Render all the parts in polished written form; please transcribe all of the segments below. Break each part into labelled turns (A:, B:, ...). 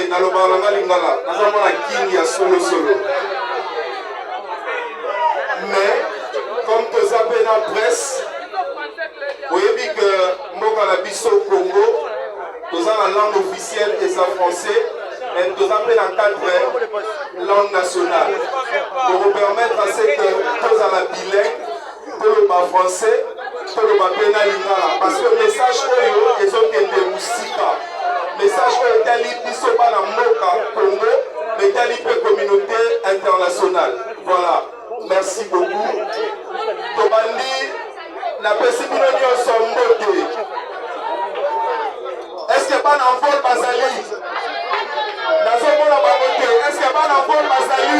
A: nalobalanga lingala nazomona king ya solo solo. Mais comme toza pe na presse oyebi que mboka na biso Congo toza na langue officielle eza français mais toza pe na 4 langues nationales pour permettre à ce que toza na bilingue toloba français toloba pe na lingala parce que message oyo ezokende musika message oyo etali biso bana mboka Congo mais etali pe communauté internationale. Voilà, merci beaucoup. Tobandi na pesi bino nyonso mbote. Est-ce que bana vol bazali nazomona bango te? Est-ce que bana vol bazali?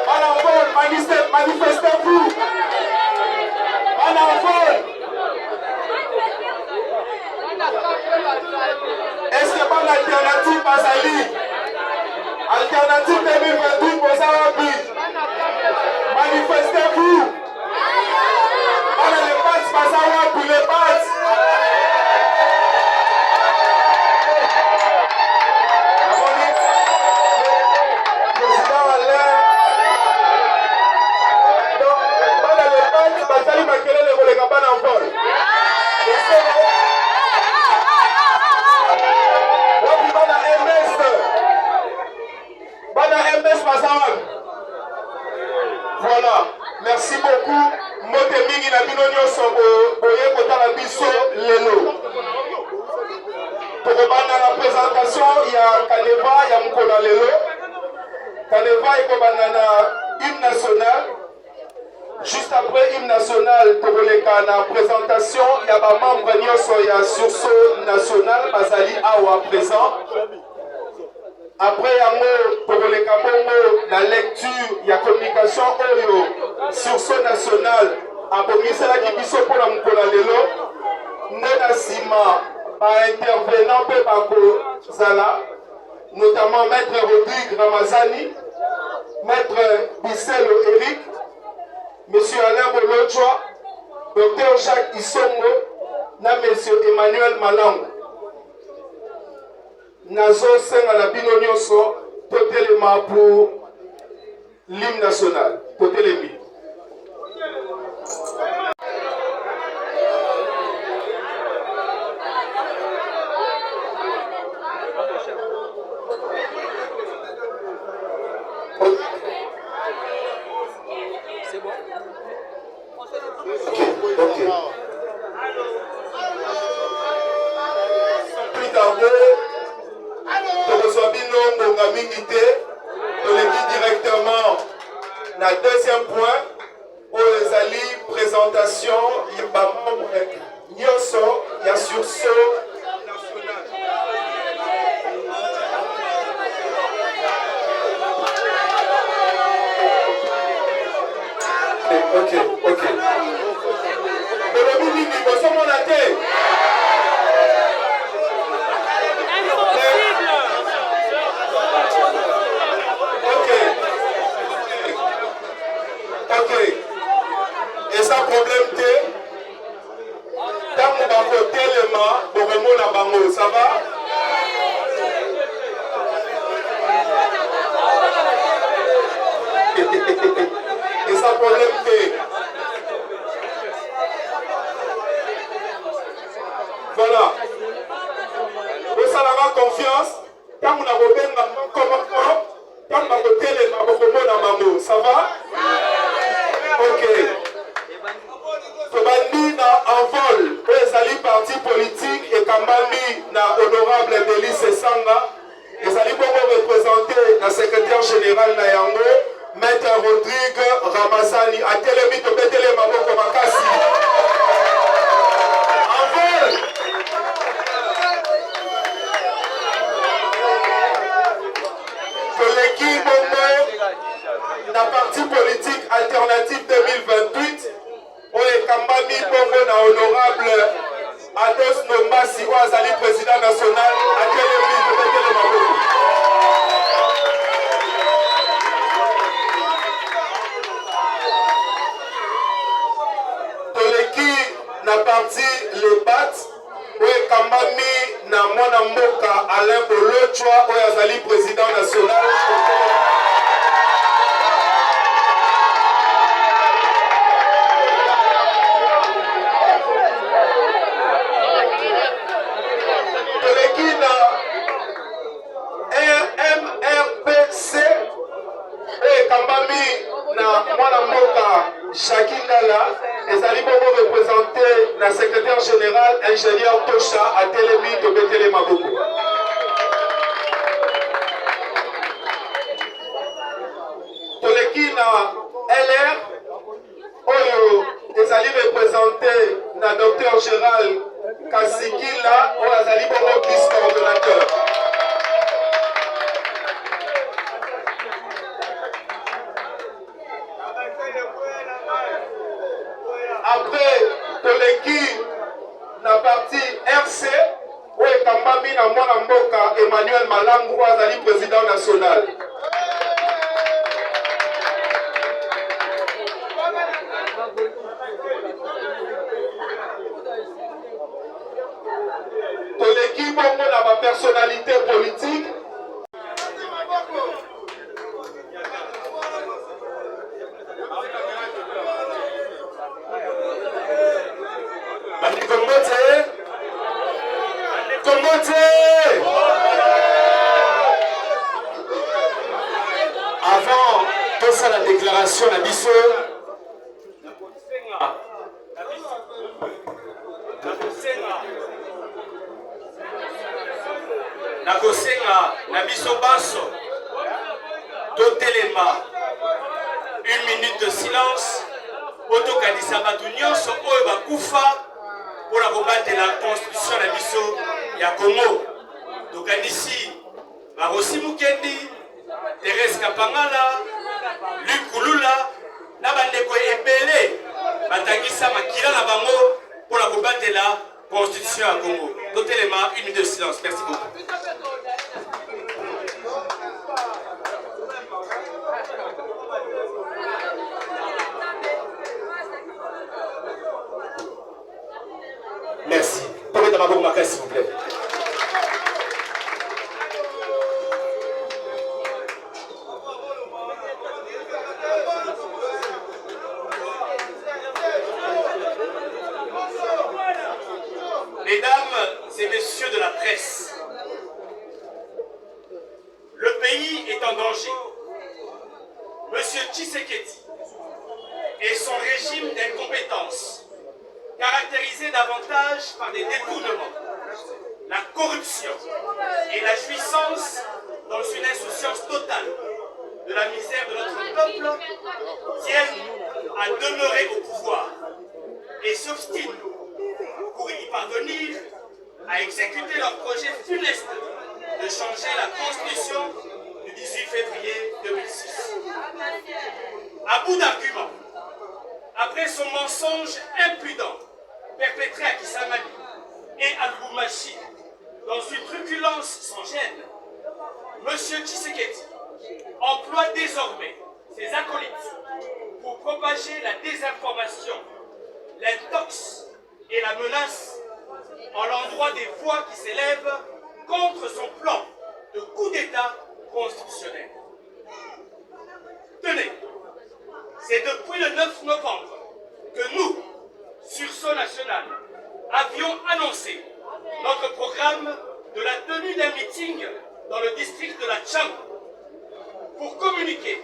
A: Bana vol manifestez-vous. Bana vol. Est-ce que bana alternative bazali? Alternative 2028 pour ça manifestez-vous. Bana les pattes bazawa pour les pattes. Voilà, merci beaucoup. Mote mingi na bino nyonso boye kotala biso lelo. Tokobanda na présentation ya Kaneva ya mukolo lelo. Kaneva ekobanda na hymne national. Juste après hymne national, tokoleka na présentation ya ba membre nyonso ya sursaut national bazali awa présent. Après yango tokoleka bongo la lecture ya communication oyo sursaut national abomiselaki biso mpona mokolo lelo nde na nsima baintervenant mpe bakozala notamment maître Rodrigue Ramazani, maître Bisselo Eric, monsieur Alain Bolotwa, docteur Jacques Isongo na monsieur Emmanuel Malango. Nazo senga la bino nyonso totelema pour l'hymne national. Totelemi.
B: C'est bon?
A: Ok. Plus tardé. Tokoswabino ngonga mingi te toleki directement na deuxième point oyo ezali présentation ya bamembre nyonso ya sursaut national. Ok. Bolobi nini bosomona te? Eza problème te ntango bakotelema bokomona bango, ça va? Eza problème te. Voilà, bosalanga confiance ntango nakobenga moko ntango bakotelema bokomona bango, ça va? Ok. Tobandi na envol oyo ezali parti politique ekambami na honorable Delice Sanga ezali bongo représenté na secrétaire général na yango maître Rodrigue Ramazani atelemi tobetele maboko makasi. Envol toleki bongo na parti politique alternative 2028 oyo ekambami bongo na honorable Ados Nombasi oyo azali président national atelemi tobetele maboko. Toleki na parti le bat oyo ekambami na mwana mboka Alain Bolochwa, Oyazali, président national. Tolekina MRPC et Kambami na mwana mboka Shakindala ezali bongo représenté na secrétaire général ingénieur Tosha à Telemi Tobetele Maboko. Tolekina LR oyo ezali représenté na docteur Gérald Kasikila oyo azali bongo vice-coordonnateur. Après Toleki na parti RC oyo ekambami na mwana mboka Emmanuel Malangu azali président national. Toleki bongo na ba personnalité politique.
C: Avant tout ça, la déclaration, la biso. Nakosenga na biso baso. Totelema. 1 minute de silence. Otokanisa batu nyonso oyo bakufa pour la combattre la constitution na biso ya Congo. Tokanisi Barosi Mukendi, Thérèse Kapangala, Luc Kulula, na bandeko ebele batangisa makila na bango pour la combattre la constitution ya Congo. Totelema 1 minute de silence. Merci beaucoup. Merci. Pouvez d'abord marquer s'il vous plaît. Mesdames et messieurs de la presse, le pays est en danger. Monsieur Tshisekedi et son régime d'incompétence, caractérisé davantage par des détournements, la corruption et la jouissance dans une insouciance totale de la misère de notre peuple, tiennent à demeurer au pouvoir et s'obstinent pour y parvenir à exécuter leur projet funeste de changer la constitution du 18 février 2006. À bout d'arguments, après son mensonge impudent perpétré à Kisangani et à Lubumbashi dans une truculence sans gêne, M. Tshisekedi emploie désormais ses acolytes pour propager la désinformation, l'intox et la menace en l'endroit des voix qui s'élèvent contre son plan de coup d'État constitutionnel. Tenez, c'est depuis le 9 novembre que nous, Sursaut National, avions annoncé notre programme de la tenue d'un meeting dans le district de la Tchang pour communiquer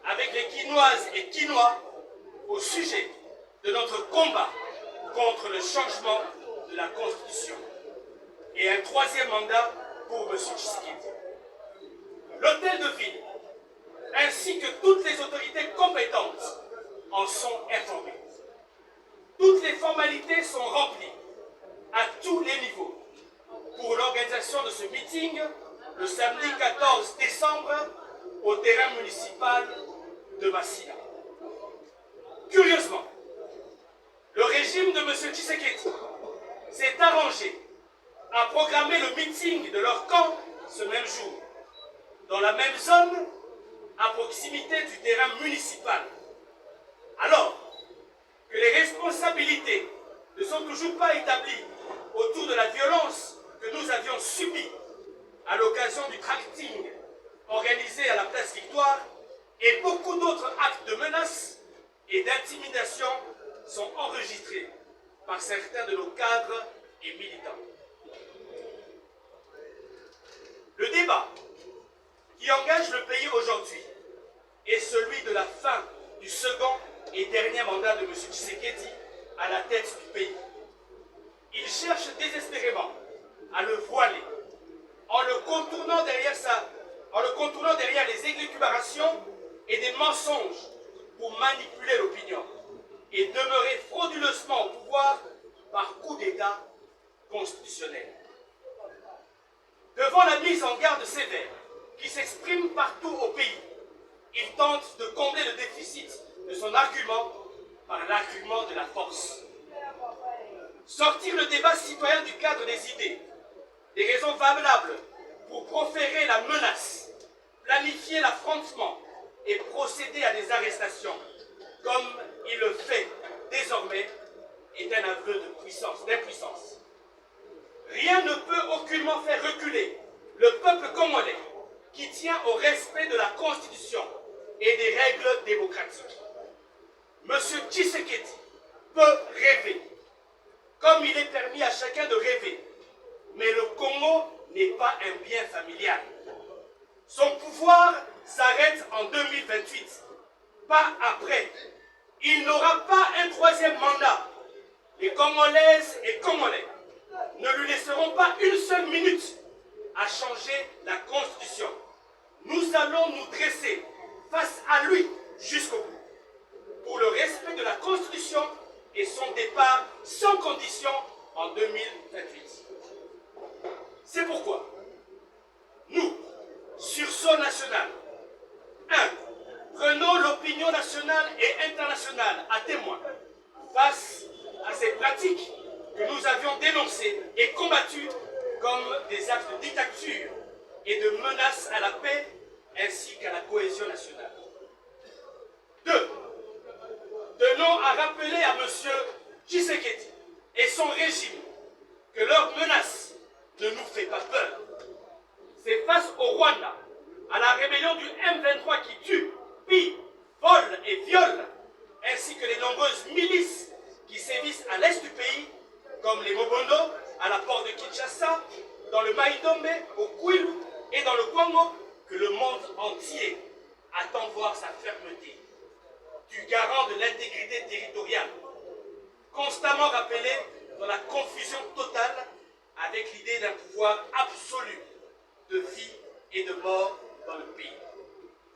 C: avec les Quinoises et Quinois au sujet de notre combat contre le changement de la Constitution et un troisième mandat pour M. Tshisekedi. L'hôtel de ville ainsi que toutes les autorités compétentes en sont informées. Toutes les formalités sont remplies à tous les niveaux pour l'organisation de ce meeting le samedi 14 décembre au terrain municipal de Massila. Curieusement, le régime de M. Tshisekedi s'est arrangé à programmer le meeting de leur camp ce même jour, dans la même zone, à proximité du terrain municipal. Alors que les responsabilités ne sont toujours pas établies autour de la violence que nous avions subie à l'occasion du tracting organisé à la place Victoire, et beaucoup d'autres actes de menaces et d'intimidation sont enregistrés par certains de nos cadres et militants. Le débat qui engage le pays aujourd'hui est celui de la fin du second et dernier mandat de M. Tshisekedi à la tête du pays. Il cherche désespérément à le voiler en le contournant derrière les élucubrations et des mensonges pour manipuler l'opinion et demeurer frauduleusement au pouvoir par coup d'État constitutionnel. Devant la mise en garde sévère qui s'exprime partout au pays, il tente de combler le déficit de son argument par l'argument de la force. Sortir le débat citoyen du cadre des idées, des raisons valables pour proférer la menace, planifier l'affrontement et procéder à des arrestations, comme il le fait désormais, est un aveu d'impuissance. Rien ne peut aucunement faire reculer le peuple congolais qui tient au respect de la Constitution et des règles démocratiques. Monsieur Tshisekedi peut rêver, comme il est permis à chacun de rêver, mais le Congo n'est pas un bien familial. Son pouvoir s'arrête en 2028, pas après. Il n'aura pas un troisième mandat. Les Congolaises et Congolais ne lui laisseront pas une seule minute à changer la Constitution. Nous allons nous dresser face à lui jusqu'au bout, pour le respect de la Constitution et son départ sans condition en 2028. C'est pourquoi nous, sursaut national, 1. Prenons l'opinion nationale et internationale à témoin face à ces pratiques que nous avions dénoncées et combattues comme des actes de dictature et de menaces à la paix ainsi qu'à la cohésion nationale. 2. Tenons à rappeler à M. Tshisekedi et son régime que leur menace ne nous fait pas peur. C'est face au Rwanda, à la rébellion du M23 qui tue, pille, vole et viole, ainsi que les nombreuses milices qui sévissent à l'est du pays, comme les Mobondo, à la porte de Kinshasa, dans le Maïdombe, au Kwilu et dans le Congo, que le monde entier attend voir sa fermeté, du garant de l'intégrité territoriale, constamment rappelé dans la confusion totale avec l'idée d'un pouvoir absolu de vie et de mort dans le pays.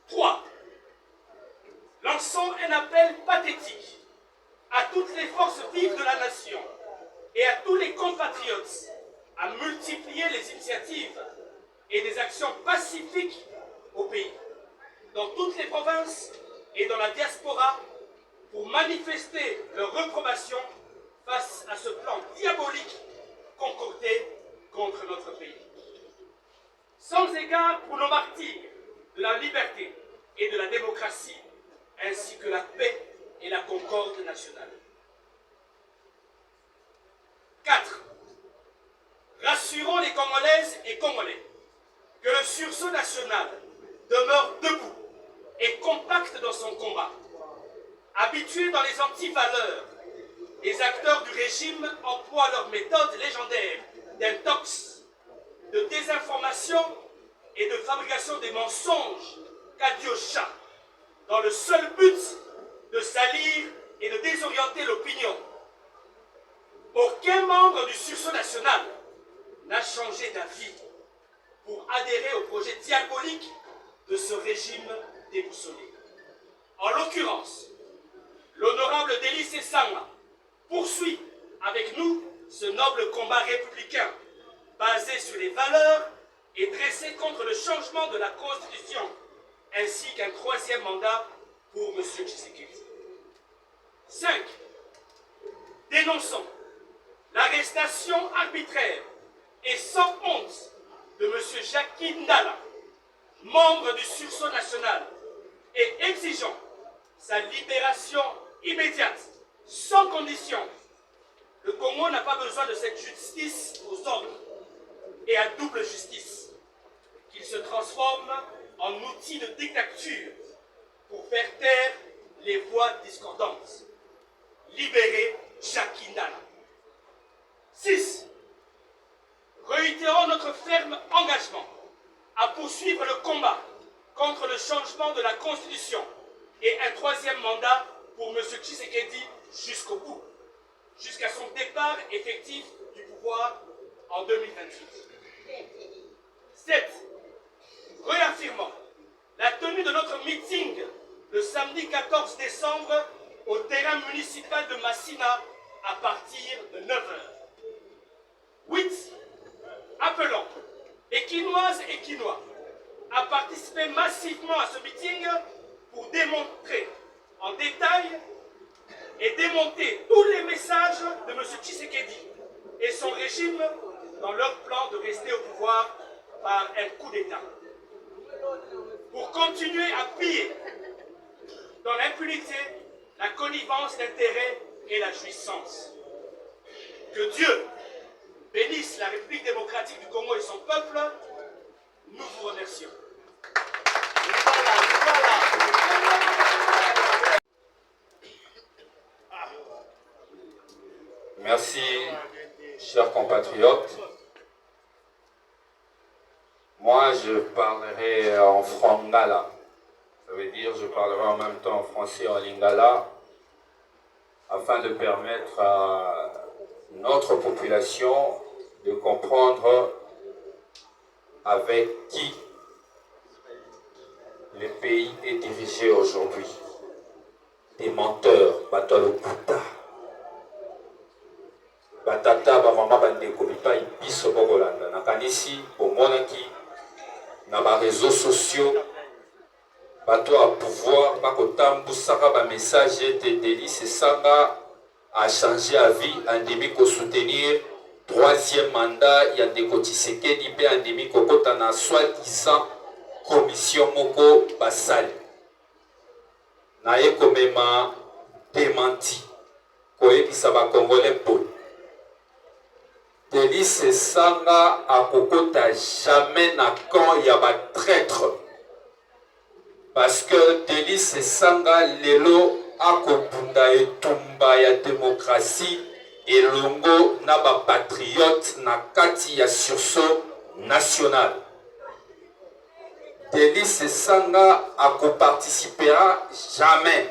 C: 3. Lançons un appel pathétique à toutes les forces vives de la nation et à tous les compatriotes à multiplier les initiatives et des actions pacifiques au pays, dans toutes les provinces et dans la diaspora, pour manifester leur reprobation face à ce plan diabolique concocté contre notre pays. Sans égard pour nos martyrs de la liberté et de la démocratie, ainsi que la paix et la concorde nationale. 4. Rassurons les Congolaises et Congolais que le sursaut national demeure debout et compact dans son combat. Habitués dans les antivaleurs, les acteurs du régime emploient leurs méthodes légendaires d'intox, de désinformation et de fabrication des mensonges qu'a au chat, dans le seul but de salir et de désorienter l'opinion. Aucun membre du sursaut national n'a changé d'avis pour adhérer au projet diabolique de ce régime déboussolé. En l'occurrence, l'honorable Délice Sangma poursuit avec nous ce noble combat républicain basé sur les valeurs et dressé contre le changement de la Constitution, ainsi qu'un troisième mandat pour M. Tshisekedi. 5. Dénonçons l'arrestation arbitraire et sans honte de M. Jackie Ndala, membre du sursaut national, et exigeons sa libération immédiate, sans condition. Le Congo n'a pas besoin de cette justice aux ordres et à double justice. outil de dictature pour faire taire les voix discordantes. Libérer Jacques Ndala. 6. Réitérons notre ferme engagement à poursuivre le combat contre le changement de la Constitution et un 3e mandat pour M. Tshisekedi jusqu'au bout, jusqu'à son départ effectif du pouvoir en 2028. 7. Réaffirmons la tenue de notre meeting le samedi 14 décembre au terrain municipal de Massina à partir de 9h. 8. Appelons les Quinoises et Quinois à participer massivement à ce meeting pour démontrer en détail et démonter tous les messages de M. Tshisekedi et son régime dans leur plan de rester au pouvoir par un coup d'État. Pour continuer à piller dans l'impunité, la connivence d'intérêts et la jouissance. Que Dieu bénisse la République démocratique du Congo et son peuple. Nous vous remercions.
D: Merci, chers compatriotes. Moi, je parlerai en frangala. Ça veut dire je parlerai en même temps en français et en lingala afin de permettre à notre population de comprendre avec qui le pays est dirigé aujourd'hui. Des menteurs, bataloputa. Batata, bamama, bandeko, bipa, ibiso, bogolanda. Nakanisi, bomonaki, na ba réseaux sociaux, bato à pouvoir, bakotambusaka ba message de Délice Sanga a changé à vie, endémique au soutenir, 3e mandat, Yandeko Tshisekedi, pe endémique au kotana, soi-disant, commission moko basali. Naye komema démenti, koyebisa ba Congolais poli. Délice Sanga a kokota jamais na quand il y a ba traître. Parce que Délice Sanga lelo akobunda etumba ya démocratie elongo na ba patriote na kati ya sursaut national. Délice Sanga akoparticipera jamais,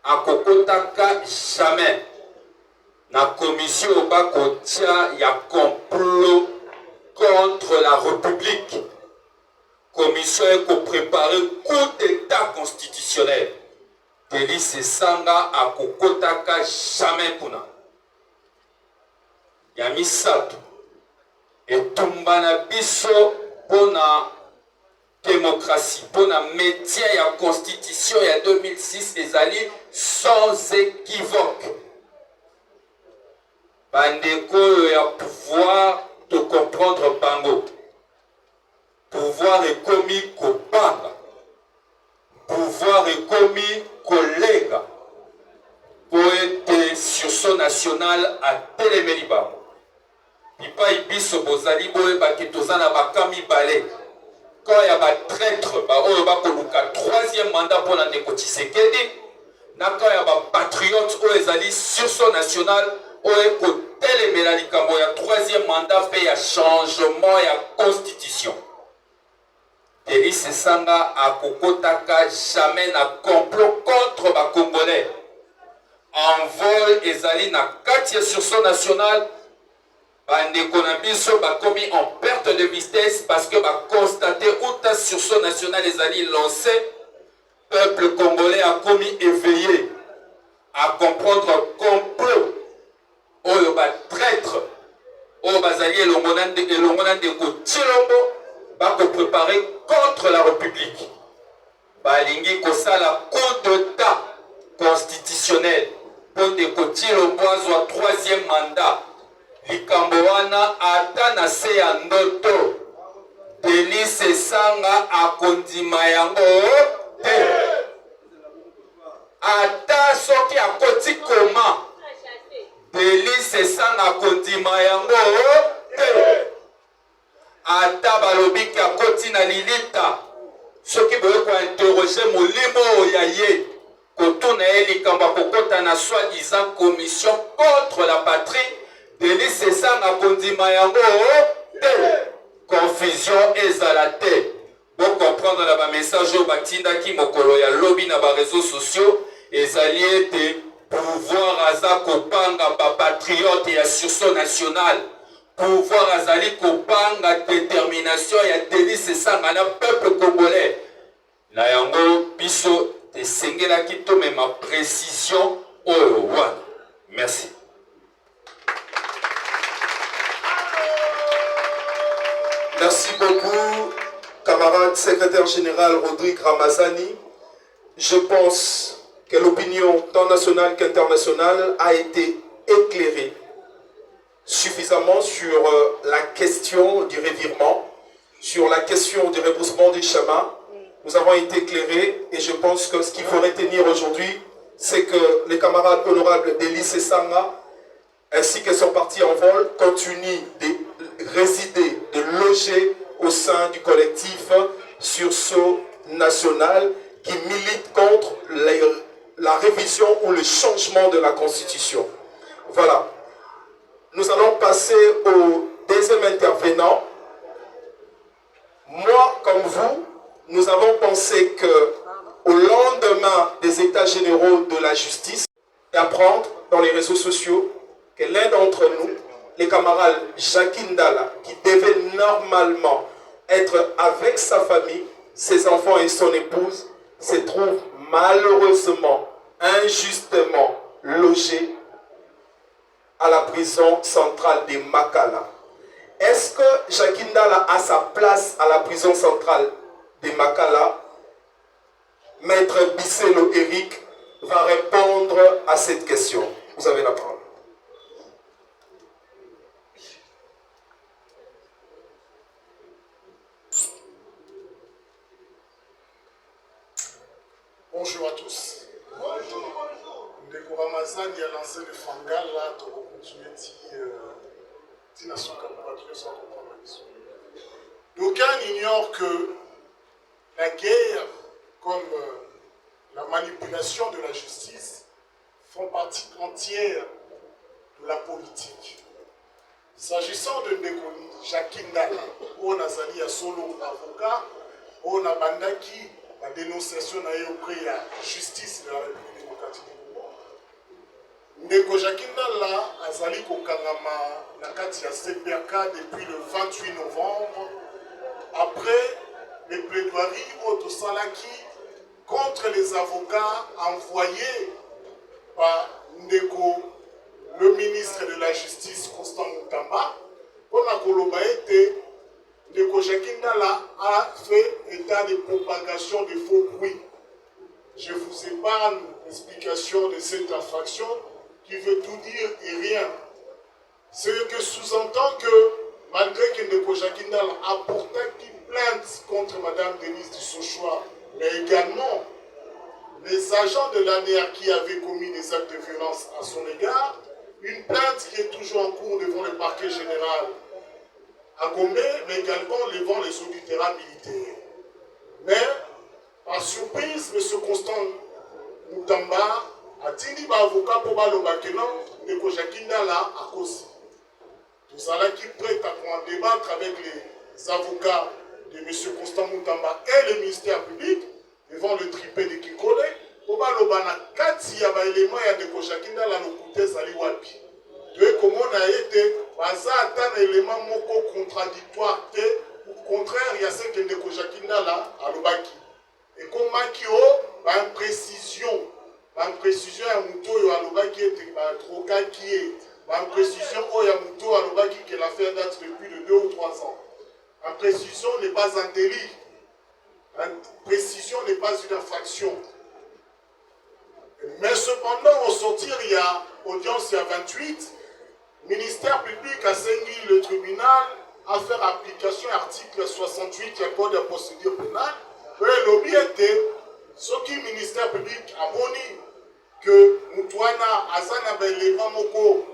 D: akokotaka jamais na commission bakotia ya complot contre la République. Commission eko préparé coup d'état constitutionnel. Délice Sanga akokotaka jamais kuna. Ya misato etumba na biso pona démocratie, pona métier ya constitution ya 2006 ezali sans équivoque. Bandeko ya pouvoir de comprendre bango. Pouvoir est commis kopanga. Pouvoir est commis collègue. Poète sur son national à Téléméliba. Pipa ibiso bozali boye bakitozana bakami balé. Quand il y a ba traître, ba oyo bakoluka 3e mandat pour la ndeko Tshisekedi, na quand il y a ba patriote oyo ezali sur son national oyo ko Téléméla likambo ya 3e mandat pe ya changement ya constitution. Délice Sanga akokotaka jamais na complot contre ba Congolais. En vol ezali na kati sur son national. Bandeko na biso bakomi en perte de vitesse parce que ba constaté outa sur son national ezali lancé. Peuple congolais a commis éveillé à comprendre complot. Oyo ba traître. Oyo bazali elongona ndeko Tshilombo bako préparer contre la République. Balingi kosala coup d'état constitutionnel pour ndeko Tshilombo azwa 3e mandat. Likambo wana ata na se ya ndoto. Délice Sanga akondima yango te. Ata soki akoti koma. Délice Sanga akondima yango te. Ata balobi ki akoti na lilita. Ce qui veut interroger Molimo Yaye, Kotouna Elikamba Kokota na soi-disant commission contre la patrie, Delis Sesanga Kondima Yango, confusion ezalate. Pour comprendre la message au Batinda qui mokolo ya lobby na ba réseaux sociaux, ezali te pouvoir aza kopanga ba patriote ya sursaut national. Pouvoir azali kopanga détermination ya Delis Sesanga na peuple congolais. Na yango biso esengela kito mais ma précision oyo wana. Merci.
A: Merci beaucoup, camarade secrétaire général Rodrigue Ramazani. Je pense que l'opinion tant nationale qu'internationale a été éclairée suffisamment sur la question du revirement, sur la question du rebroussement des chemins. Nous avons été éclairés et je pense que ce qu'il faut retenir aujourd'hui, c'est que les camarades honorables d'Elis Sesanga ainsi que son parti en vol continuent de résider, de loger au sein du collectif Sursaut National qui milite contre la révision ou le changement de la Constitution. Voilà. Nous allons passer au deuxième intervenant. Moi, comme vous, nous avons pensé que au lendemain des états généraux de la justice, d'apprendre dans les réseaux sociaux que l'un d'entre nous, les camarades Jacques Ndala, qui devait normalement être avec sa famille, ses enfants et son épouse, se trouve malheureusement, injustement logé à la prison centrale de Makala. Est-ce que Jacques Ndala a sa place à la prison centrale de Makala? Maître Bisselo Eric va répondre à cette question. Vous avez la parole.
E: Bonjour à tous. Bonjour. Ndeko Ramazani a lancé le fangal là, tu continues d'aucuns ignorent que la guerre, comme la manipulation de la justice, font partie entière de la politique. S'agissant de Ndeko Jacques Ndala, on a sali à solo avocat, on a bandaki la dénonciation auprès de la justice de la République démocratique du Congo. Ndeko Jacques Ndala a sali kokangama na kati ya CPRK depuis le 28 novembre, après les plaidoiries autosalaki contre les avocats envoyés par Ndeko, le ministre de la Justice, Constant Moutamba, pour la Kolobaete, Ndeko Jacques Ndala a fait état de propagation de faux bruits. Je vous épargne l'explication de cette infraction qui veut tout dire et rien. Ce que sous-entend que, malgré que Ndeko Jacques Ndala a porté une plainte contre Mme Denise Dussochoa, mais également les agents de l'ANR qui avaient commis des actes de violence à son égard, une plainte qui est toujours en cours devant le parquet général à Gombe, mais également devant les auditeurs militaires. Mais, par surprise, M. Constant Moutamba a dit avocat pour Balobakenon de Jacques Ndala à cause. Tout ça là qui prête à débattre avec les avocats de M. Constant Moutamba et le ministère public devant le tripé de Kikole, pour balobana kati ya ba élément ya de Jacques Ndala no koute sali wapi. De comment on a été baza un élément moko contradictoire et au contraire il y a ce que de Jacques Ndala à l'obaki. Et comment qui o ba imprécision ya muto yo à l'obaki était ba troka qui est ba imprécision o ya muto à l'obaki que l'affaire date depuis de 2 ou 3 ans. Imprécision n'est pas un délit. Imprécision n'est pas une infraction. Mais cependant, au sortir, il y a audience, il y a 28, ministère public a saisi le tribunal à faire application à l'article 68 du Code de procédure pénale. Et lobby était, ce qui ministère public a boni que Moutouana Azana Beleva Moko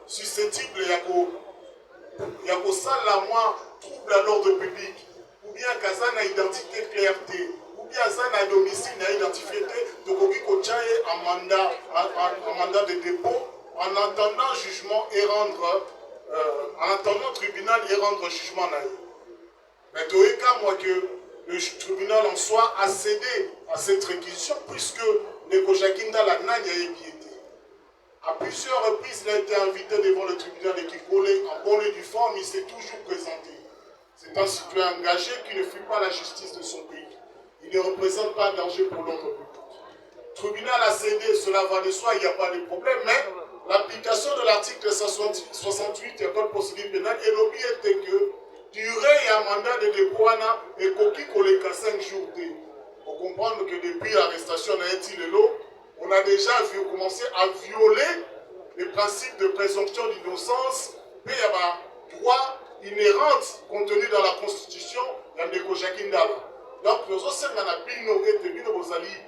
E: susceptible, il y a ça la moins trouble à l'ordre public ou bien kaza na identité clarté, ou bien ça na domicile na identifié tokoki kochaye un mandat de dépôt en attendant jugement et rendre en attendant tribunal et rendre jugement na. Mais tout est cas moi que le tribunal en soi a cédé à cette réquisition puisque Ndeko Jakinda la nani a été. À plusieurs reprises, il a été invité devant le tribunal de Kikole en bonne et due forme, il s'est toujours présenté. C'est un citoyen engagé qui ne fuit pas la justice de son pays. Il ne représente pas un danger pour l'ordre public. Le tribunal a cédé, cela va de soi, il n'y a pas de problème, mais l'application de l'article 68 du Code procédure pénale est l'objet que durée et un mandat de dépôt et coquille collé qu'à 5 jours. Il faut comprendre que depuis l'arrestation d'Aïti-Lelo, on a déjà commencé à violer les principes de présomption d'innocence, mais il y a un droit inhérent contenu dans la Constitution de Jakinda. Donc, nous avons dit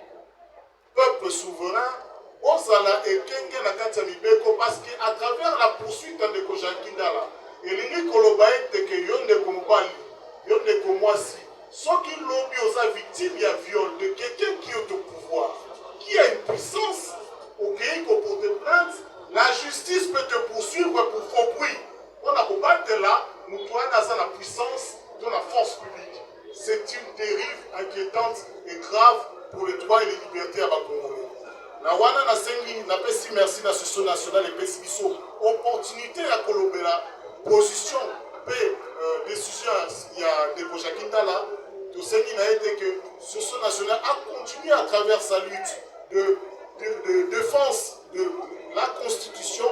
E: peuple souverain, Ozala et Kenge Nakata Mibeko, parce qu'à travers la poursuite de Jakinda, et l'unique Kolobaï, c'est que Yonde Komobali, Yonde Komwasi, ceux qui l'ont mis aux victimes, il y a viol de quelqu'un qui est au pouvoir, qui a une puissance, au pays qu'on porte plainte, la justice peut te poursuivre pour faux bruit. On a combattu là, nous avons la puissance de la force publique. C'est une dérive inquiétante et grave pour les droits et les libertés à Bakongo. Na wana na sengi na pesi merci na socio national et pesi biso opportunité à Kolobela position décision il y a des Jakinda là tout ce qui n'a été que socio national a continué à travers sa lutte de défense de la Constitution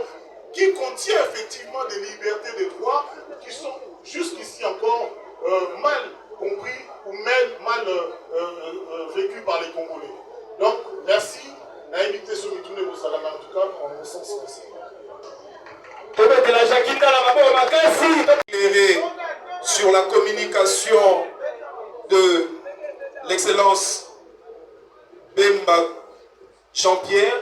E: qui contient effectivement des libertés et des droits qui sont jusqu'ici encore mal compris ou mal vécus par les Congolais. Donc, merci. On a évité ce mitoune au Salama, en tout cas, en mon sens, merci.
A: Éclairé sur la communication de l'excellence Bemba Jean-Pierre,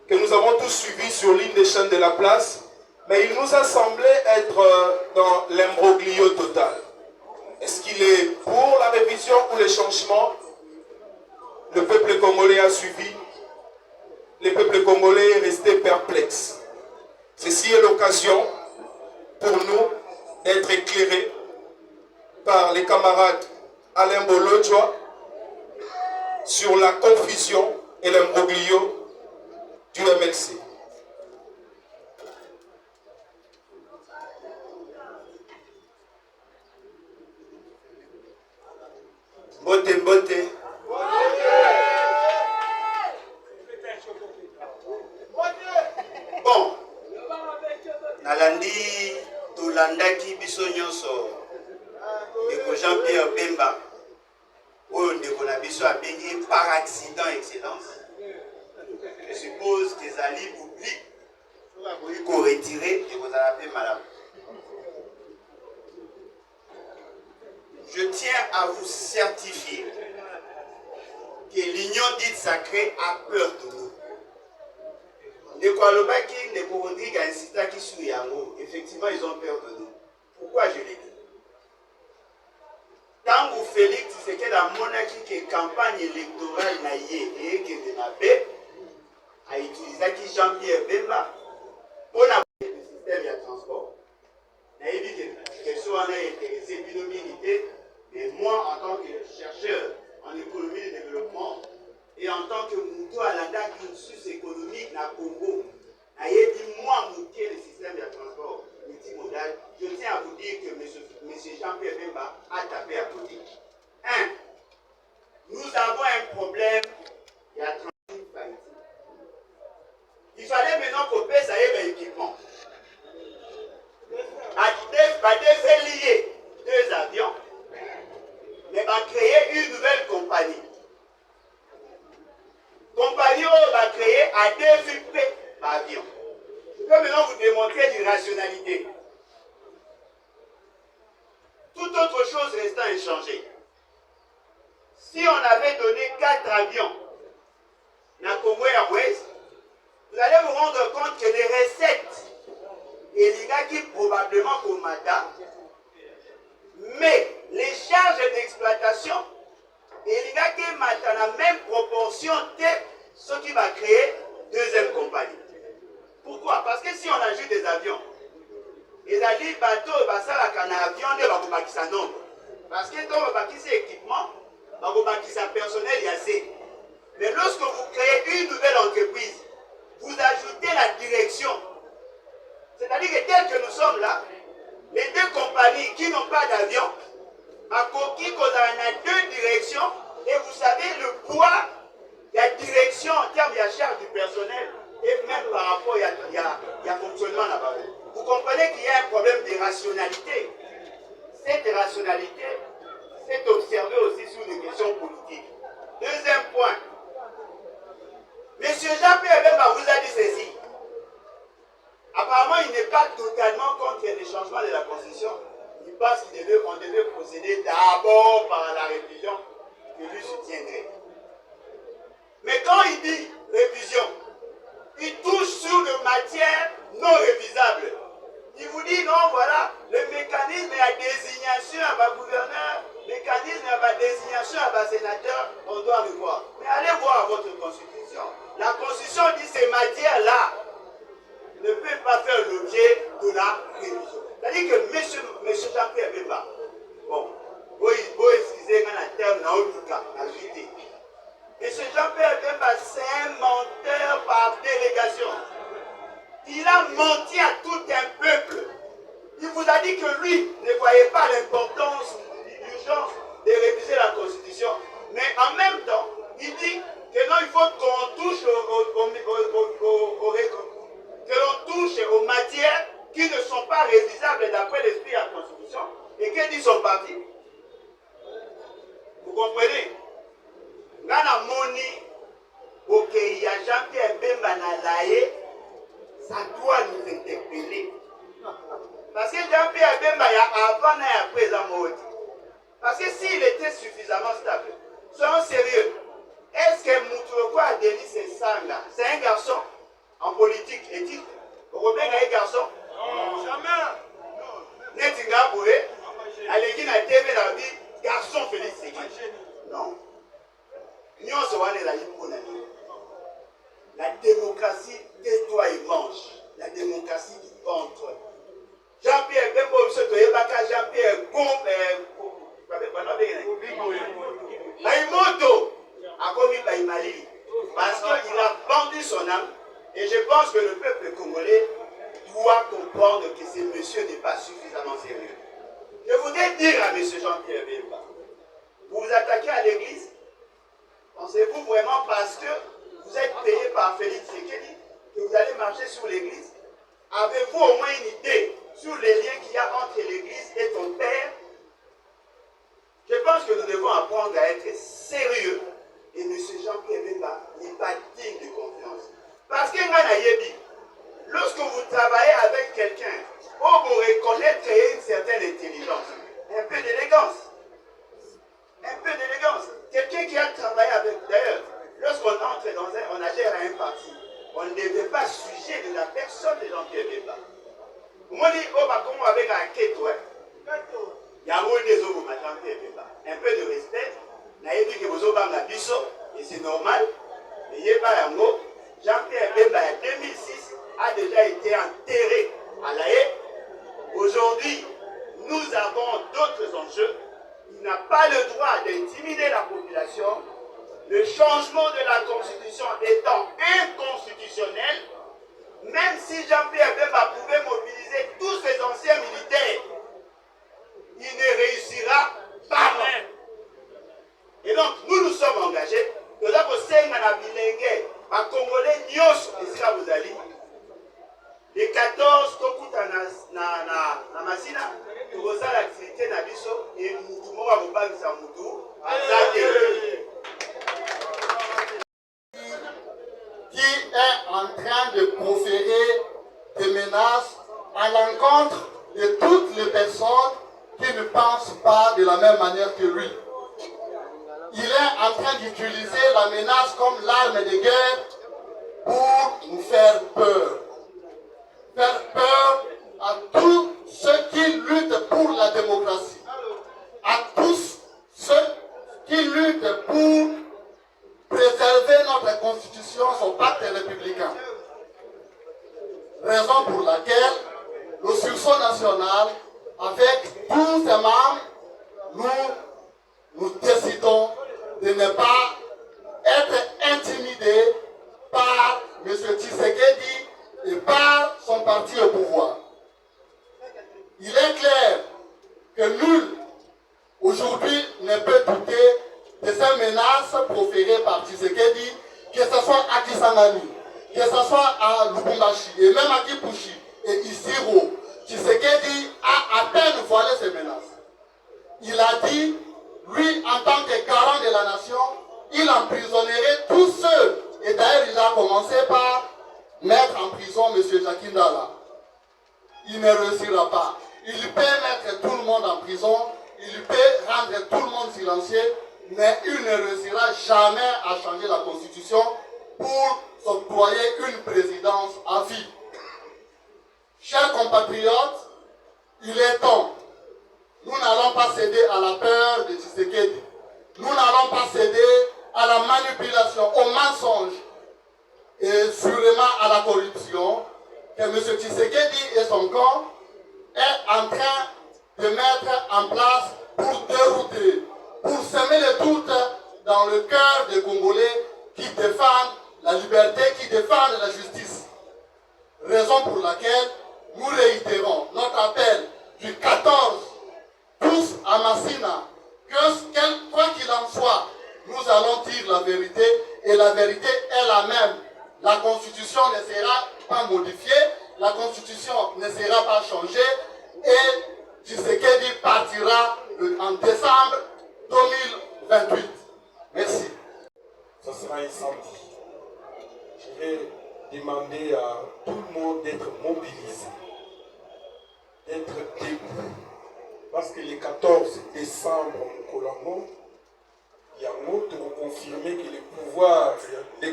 A: que nous avons tous suivi sur l'île des chaînes de la place, mais il nous a semblé être dans l'imbroglio total. Est-ce qu'il est pour la révision ou le changement? Le peuple congolais a suivi. Le peuple congolais est resté perplexe. Ceci est l'occasion pour nous d'être éclairés par les camarades Alain Bolodjoa sur la confusion et l'imbroglio du MLC.
F: Bote. Bon, nalandi tolandaki biso nyonso ndeko Jean-Pierre Bemba oyo ndeko na biso abengi par accident excellence. Je suppose que ezali public oyi ko retirer et vous avez madame. Je tiens à vous certifier que l'union dite sacrée a peur de nous. Effectivement, ils ont peur de nous. Pourquoi je l'ai dit? Tant que Félix Tshisekedi a monaki que campagne électorale na yé et que de la paix a utilisé qui Jean-Pierre Bemba pour la le système de transport. Il a dit que les gens sont intéressés binôminité, mais moi en tant que chercheur en économie et développement et en tant que Mouto Alanda cursus économique na Congo, a dit moi monter le système de transport multimodal. Je tiens à vous dire que M. Jean-Pierre Bemba a tapé à côté. 1. Nous avons un problème, il y a 38 faillites. Il fallait maintenant qu'on paie ça et l'équipement. À délier 2 avions, mais va créer une nouvelle compagnie. Compagnie va créer à 2 VP par avion. Je peux maintenant vous démontrer l'irrationalité. Toute autre chose restant inchangée. Si on avait donné 4 avions à Congo Airways, vous allez vous rendre compte que les recettes, et les gars qui probablement pour Mata, mais les d'exploitation, et il y a qui dans la même proportion de ce qui va créer deuxième compagnie. Pourquoi? Parce que si on ajoute des avions, les alliés bateaux, ça va avion, on va ça nombre. Parce que dans le équipement, on va ça personnel, il y a assez. Mais lorsque vous créez une nouvelle entreprise, vous ajoutez la direction. C'est-à-dire que tel que nous sommes là, les deux compagnies qui n'ont pas d'avion, à Koki, qu'on a deux directions, et vous savez le poids de la direction en termes de la charge du personnel, et même par rapport à fonctionnement là-bas. Vous comprenez qu'il y a un problème de rationalité. Cette rationalité, c'est observé aussi sur les questions politiques. Deuxième point. Monsieur Jean-Pierre Bemba vous a dit ceci. Apparemment, il n'est pas totalement contre les changements de la Constitution. Il pense qu'on devait procéder d'abord par la révision que lui soutiendrait. Mais quand il dit révision, il touche sur des matières non révisables. Il vous dit non, voilà, le mécanisme de la désignation à ma gouverneur, le mécanisme de la désignation à ma sénateur, on doit revoir. Mais allez voir votre Constitution. La Constitution dit ces matières-là ne peuvent pas faire l'objet de la révision. C'est-à-dire que M. Jean-Pierre Bemba, bon, vous excusez un terme dans le cas, la vérité. M. Jean-Pierre Bemba, c'est un menteur par délégation. Il a menti à tout un peuple. Il vous a dit que lui ne voyait pas l'importance, l'urgence de réviser la Constitution. Mais en même temps, il dit que non, il faut qu'on touche que l'on touche aux matières qui ne sont pas révisables d'après l'esprit de la Constitution. Et que dit son parti? Vous comprenez? Gana Moni, ok, il y a Jean-Pierre Bemba Nalaye, ça doit nous interpeller. Parce que Jean-Pierre Bemba, il y a avant et après la mort. Parce que s'il était suffisamment stable, soyons sérieux, est-ce que Moutouroko a délié ses sangs là? C'est un garçon en politique, est-il? Robin est un garçon? Non, jamais. Netinga Boué, Alégine a TV dans la vie, garçon Félix Séguin. Non. Nous sommes la démocratie, tais-toi et mange. La démocratie du ventre. Jean-Pierre Bemba, Jean-Pierre Baïmoto a commis Baïmali parce qu'il a vendu son âme. Et je pense que le peuple congolais doit comprendre que ce monsieur n'est pas suffisamment sérieux. Je voudrais dire à M. Jean-Pierre Bemba, vous vous attaquez à l'église, pensez-vous vraiment parce que vous êtes payé par Félix Sekedi que vous allez marcher sur l'église? Avez-vous au moins une idée sur les liens qu'il y a entre l'église et ton père? Je pense que nous devons apprendre à être sérieux. Et M. Jean-Pierre Bemba n'est pas digne de confiance. Parce que lorsque vous travaillez avec quelqu'un, vous reconnaître qu'il y a une certaine intelligence, un peu d'élégance. Un peu d'élégance. Quelqu'un qui a travaillé avec, d'ailleurs, lorsqu'on entre on adhère à un parti, on ne devait pas sujet de la personne de Jean-Pierre Bemba. Moi, je dis, comment avec un keto, il y a Jean-Pierre Bemba. Un peu de respect. Et c'est normal. Mais Jean-Pierre Bemba, en 2006, a déjà été enterré à La Haye. Aujourd'hui, nous avons d'autres enjeux. Il n'a pas le droit d'intimider la population. Le changement de la Constitution étant inconstitutionnel, même si Jean-Pierre Bemba pouvait mobiliser tous ses anciens militaires, il ne réussira pas. Et donc, nous nous sommes engagés. Nous avons un Congolais, vous allez. Les 14, na Masina, nous avons l'activité Nabiso et nous avons
G: qui est en train de proférer des menaces à l'encontre de toutes les personnes qui ne pensent pas de la même manière que lui. Il est en train d'utiliser la menace comme l'arme de guerre pour nous faire peur. Faire peur à tous ceux qui luttent pour la démocratie. À tous africain. Raison pour laquelle le sursaut national, avec tous ses membres, nous décidons de ne pas être intimidés par M. Tshisekedi et par son parti au pouvoir. Il est clair que nul aujourd'hui ne peut douter de ces menaces proférées par Tshisekedi, que ce soit à Kisangani, que ce soit à Lubumbashi et même à Kipushi et Isiro. Tshisekedi a à peine voilé ces menaces. Il a dit, lui en tant que garant de la nation, il emprisonnerait tous ceux, et d'ailleurs il a commencé par mettre en prison M. Jacques Ndala. Il ne réussira pas. Il peut mettre tout le monde en prison, il peut rendre tout le monde silencieux, mais il ne réussira jamais à changer la constitution pour s'octroyer une présidence à vie. Chers compatriotes, il est temps. Nous n'allons pas céder à la peur de Tshisekedi. Nous n'allons pas céder à la manipulation, au mensonge et sûrement à la corruption que M. Tshisekedi et son camp est en train de mettre en place pour dérouter, pour semer le doute dans le cœur des Congolais qui défendent la liberté, qui défendent la justice. Raison pour laquelle nous réitérons notre appel du 14, tous à Massina, que quoi qu'il en soit, nous allons dire la vérité, et la vérité est la même. La Constitution ne sera pas modifiée, la Constitution ne sera pas changée, et Tshisekedi partira en décembre 2028. Merci.
H: Ce sera incendie. Je vais demander à tout le monde d'être mobilisé, d'être debout. Parce que le 14 décembre, Colombo, il y a un autre pour confirmer que le pouvoir de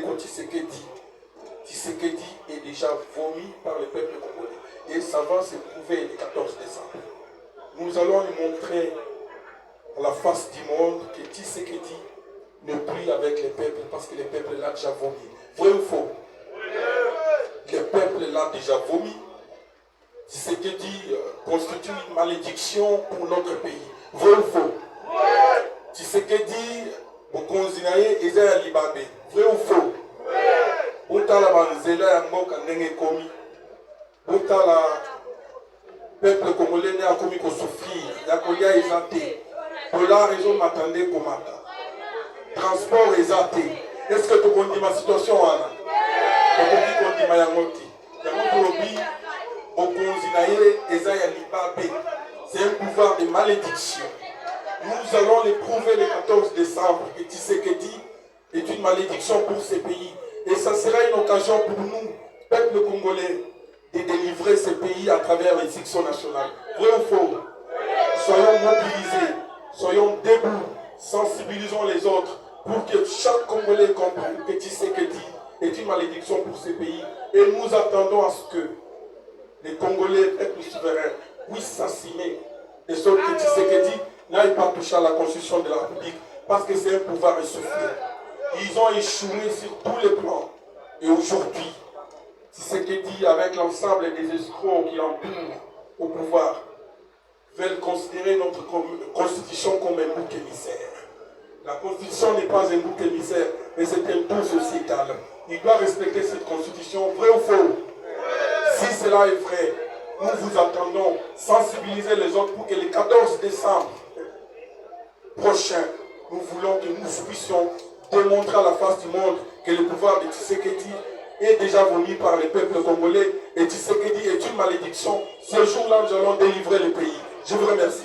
H: Tshisekedi est déjà vomi par le peuple congolais. Et ça va se prouver le 14 décembre. Nous allons lui montrer à la face du monde que Tshisekedi n'est plus avec le peuple parce que le peuple l'a déjà vomi. Vrai ou faux? Le peuple l'a déjà vomi. Tshisekedi constitue une malédiction pour notre pays. Vrai ou faux? Tshisekedi, Bokonzinaye, Ezaya Libabe. Vrai ou faux? Botala Banzela Yangoka Nenge Komi. Botala peuple congolais n'a commis qu'au souffrir. Yakoya Ezate. Pour la raison m'attendait comme matin. Transport Ezate. Est-ce que tu connais ma situation, Anna? Tu connais ma Yangoti. Yangoti Bokonzinaye, Ezaya Libabe. C'est un pouvoir de malédiction. Nous allons l'éprouver le 14 décembre. Et Tshisekedi est une malédiction pour ces pays. Et ça sera une occasion pour nous, peuple congolais, de délivrer ces pays à travers les élections nationales. Vrai ou faux? Soyons mobilisés, soyons debout, sensibilisons les autres pour que chaque Congolais comprenne que Tshisekedi est une malédiction pour ces pays. Et nous attendons à ce que les Congolais, peuple souverain, puissent s'assumer de sorte que Tshisekedi n'aille pas toucher à la constitution de la République parce que c'est un pouvoir essoufflé. Ils ont échoué sur tous les plans. Et aujourd'hui, Tshisekedi, avec l'ensemble des escrocs qui entourent au pouvoir, veulent considérer notre constitution comme un bouc émissaire. La constitution n'est pas un bouc émissaire, mais c'est un tout sociétal. Il doit respecter cette constitution, vrai ou faux? Si cela est vrai, nous vous attendons sensibiliser les autres pour que le 14 décembre prochain, nous voulons que nous puissions démontrer à la face du monde que le pouvoir de Tshisekedi est déjà vomi par le peuple congolais et Tshisekedi est une malédiction. Ce jour-là, nous allons délivrer le pays. Je vous remercie.